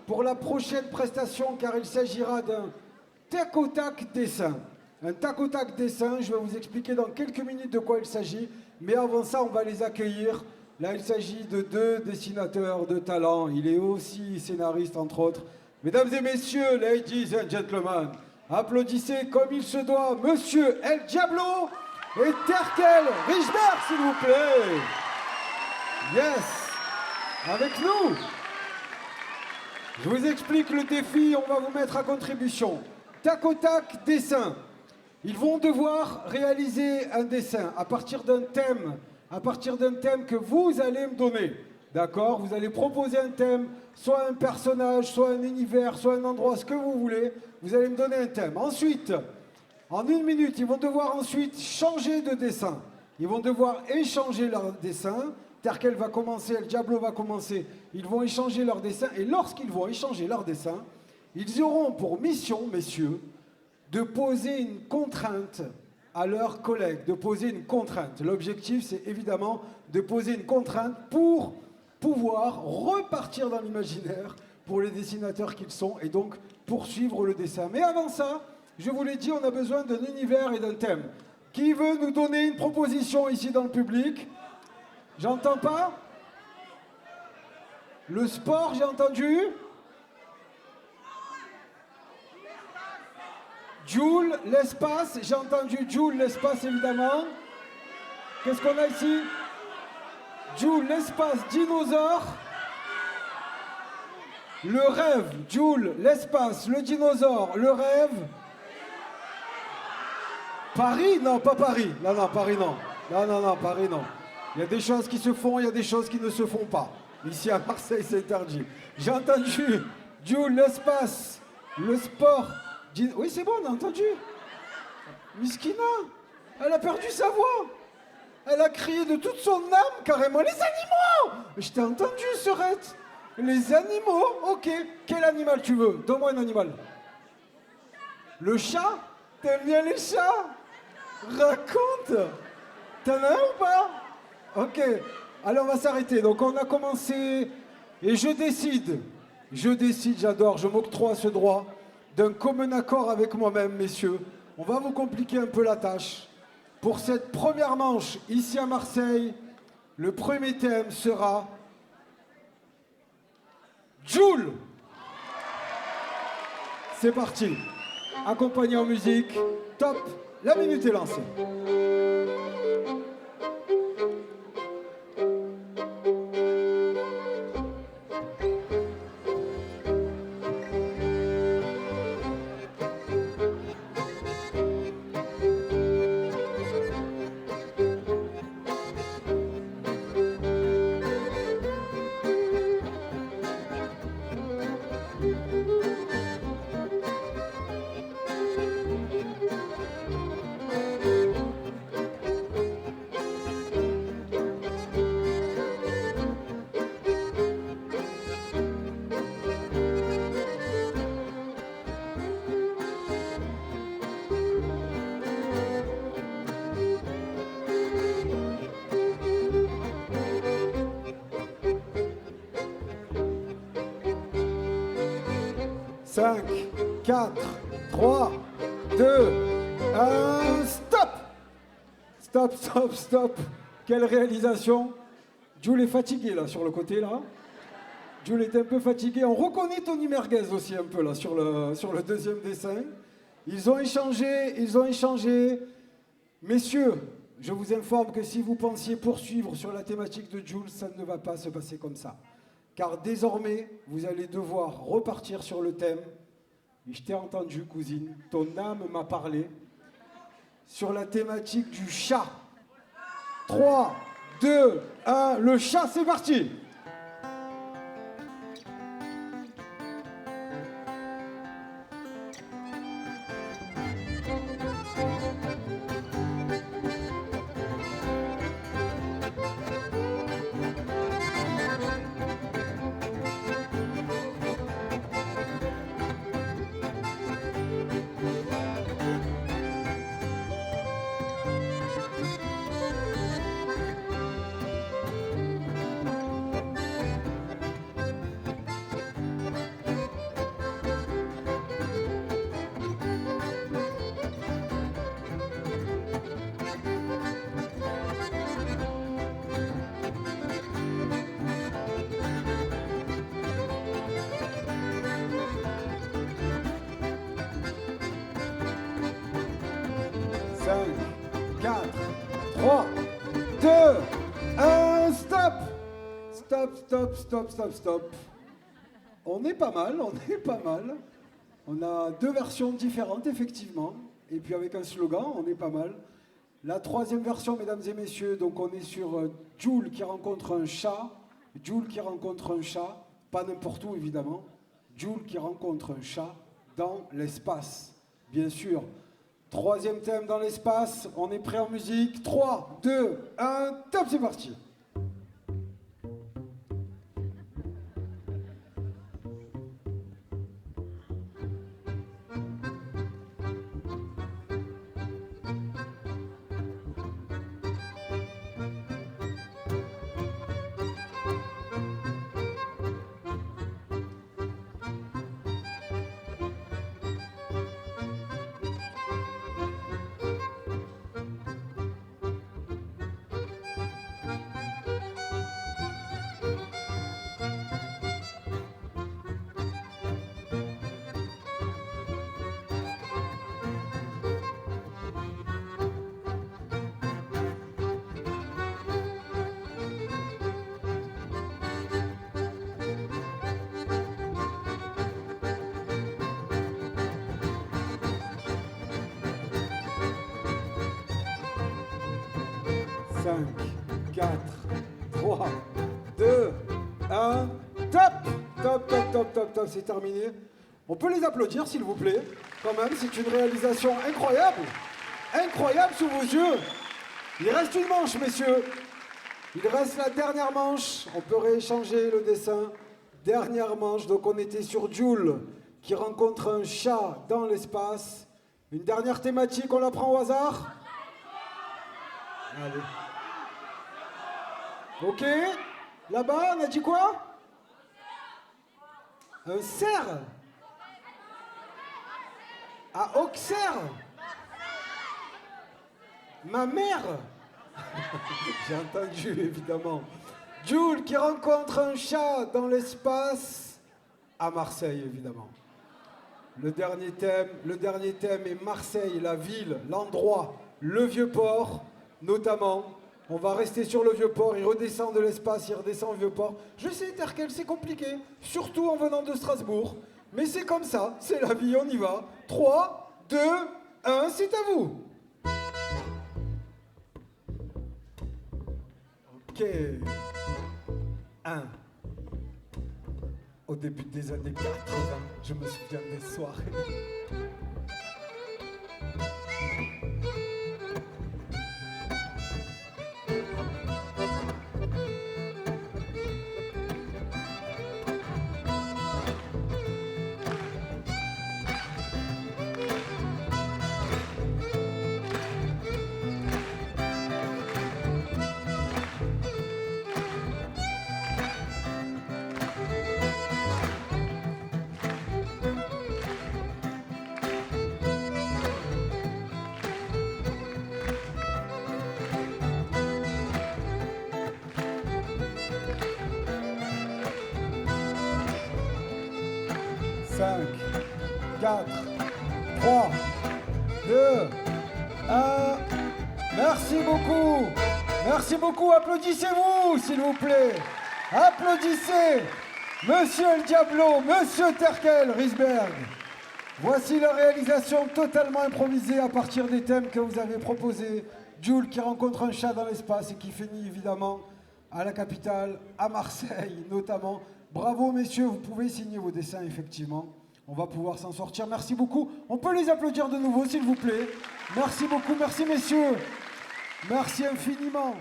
Pour la prochaine prestation, car il s'agira d'un tac au tac dessin. Un tac au tac dessin, je vais vous expliquer dans quelques minutes de quoi il s'agit, mais avant ça, on va les accueillir. Là, il s'agit de deux dessinateurs de talent. Il est aussi scénariste, entre autres. Mesdames et messieurs, ladies and gentlemen, applaudissez comme il se doit Monsieur El Diablo et Terkel Richberg, s'il vous plaît. Yes, avec nous. Je vous explique le défi, on va vous mettre à contribution. Tac au tac, dessin. Ils vont devoir réaliser un dessin à partir d'un thème que vous allez me donner. D'accord? Vous allez proposer un thème, soit un personnage, soit un univers, soit un endroit, ce que vous voulez. Vous allez me donner un thème. Ensuite, en 1 minute, ils vont devoir ensuite changer de dessin. Ils vont devoir échanger leur dessin. Terkel va commencer, El Diablo va commencer. Ils vont échanger leur dessin. Et lorsqu'ils vont échanger leur dessin, ils auront pour mission, messieurs, de poser une contrainte à leurs collègues, de poser une contrainte. L'objectif, c'est évidemment de poser une contrainte pour pouvoir repartir dans l'imaginaire pour les dessinateurs qu'ils sont et donc poursuivre le dessin. Mais avant ça, je vous l'ai dit, on a besoin d'un univers et d'un thème. Qui veut nous donner une proposition ici dans le public? J'entends pas? Le sport, j'ai entendu? Joule, l'espace, j'ai entendu Joule, l'espace évidemment. Qu'est-ce qu'on a ici? Joule, l'espace, dinosaure. Le rêve, Joule, l'espace, le dinosaure, le rêve. Paris? Non, pas Paris. Non, non, Paris non. Non, non, non, Paris non. Il y a des choses qui se font, il y a des choses qui ne se font pas. Ici à Marseille, c'est interdit. J'ai entendu Joule, l'espace, le sport. Oui, c'est bon, on a entendu. Miskina, elle a perdu sa voix. Elle a crié de toute son âme, carrément. Les animaux! Je t'ai entendu, Serette. Les animaux? Ok. Quel animal tu veux? Donne-moi un animal. Le chat? T'aimes bien les chats? Raconte. T'en as un ou pas? Ok. Allez, on va s'arrêter. Donc, on a commencé. Et je décide, j'adore, je m'octroie ce droit d'un commun accord avec moi-même, messieurs. On va vous compliquer un peu la tâche. Pour cette première manche, ici à Marseille, le premier thème sera Joule. C'est parti. Accompagné en musique. Top. La minute est lancée. Cinq, 4, 3, 2, 1, stop! Stop, stop, stop. Quelle réalisation. Jules est fatigué là sur le côté là. Jules est un peu fatigué. On reconnaît Tony Merguez aussi un peu là sur le deuxième dessin. Ils ont échangé. Messieurs, je vous informe que si vous pensiez poursuivre sur la thématique de Jules, ça ne va pas se passer comme ça. Car désormais, vous allez devoir repartir sur le thème. Et je t'ai entendu, cousine, ton âme m'a parlé. Sur la thématique du chat. 3, 2, 1, le chat, c'est parti! 3, 2, 1, stop! Stop, stop, stop, stop, stop. On est pas mal, on est pas mal. On a deux versions différentes, effectivement. Et puis avec un slogan, on est pas mal. La troisième version, mesdames et messieurs, donc on est sur Jul qui rencontre un chat. Jul qui rencontre un chat, pas n'importe où évidemment. Jul qui rencontre un chat dans l'espace, bien sûr. Troisième thème dans l'espace, on est prêt en musique. 3, 2, 1, top, c'est parti. Cinq, 4, 3, 2, 1, top! Top, top, top, top, top, c'est terminé. On peut les applaudir, s'il vous plaît. Quand même, c'est une réalisation incroyable. Incroyable sous vos yeux. Il reste une manche, messieurs. Il reste la dernière manche. On peut rééchanger le dessin. Dernière manche. Donc, on était sur Jul, qui rencontre un chat dans l'espace. Une dernière thématique, on la prend au hasard? Allez. Ok. Là-bas, on a dit quoi? Un cerf. À Auxerre. Ma mère. J'ai entendu, évidemment. Jul qui rencontre un chat dans l'espace à Marseille, évidemment. Le dernier thème est Marseille, la ville, l'endroit, le Vieux-Port, notamment. On va rester sur le Vieux-Port, il redescend de l'espace, il redescend au Vieux-Port. Je sais, Terkel, c'est compliqué, surtout en venant de Strasbourg. Mais c'est comme ça, c'est la vie, on y va. 3, 2, 1, c'est à vous. Ok. 1. Au début des années 80, je me souviens des soirées. Cinq, 4, 3, 2, 1. Merci beaucoup. Merci beaucoup. Applaudissez-vous, s'il vous plaît. Applaudissez Monsieur El Diablo, Monsieur Terkel Risberg. Voici la réalisation totalement improvisée à partir des thèmes que vous avez proposés. Jul qui rencontre un chat dans l'espace et qui finit évidemment à la capitale, à Marseille notamment. Bravo messieurs, vous pouvez signer vos dessins effectivement. On va pouvoir s'en sortir. Merci beaucoup. On peut les applaudir de nouveau s'il vous plaît. Merci beaucoup, merci messieurs. Merci infiniment.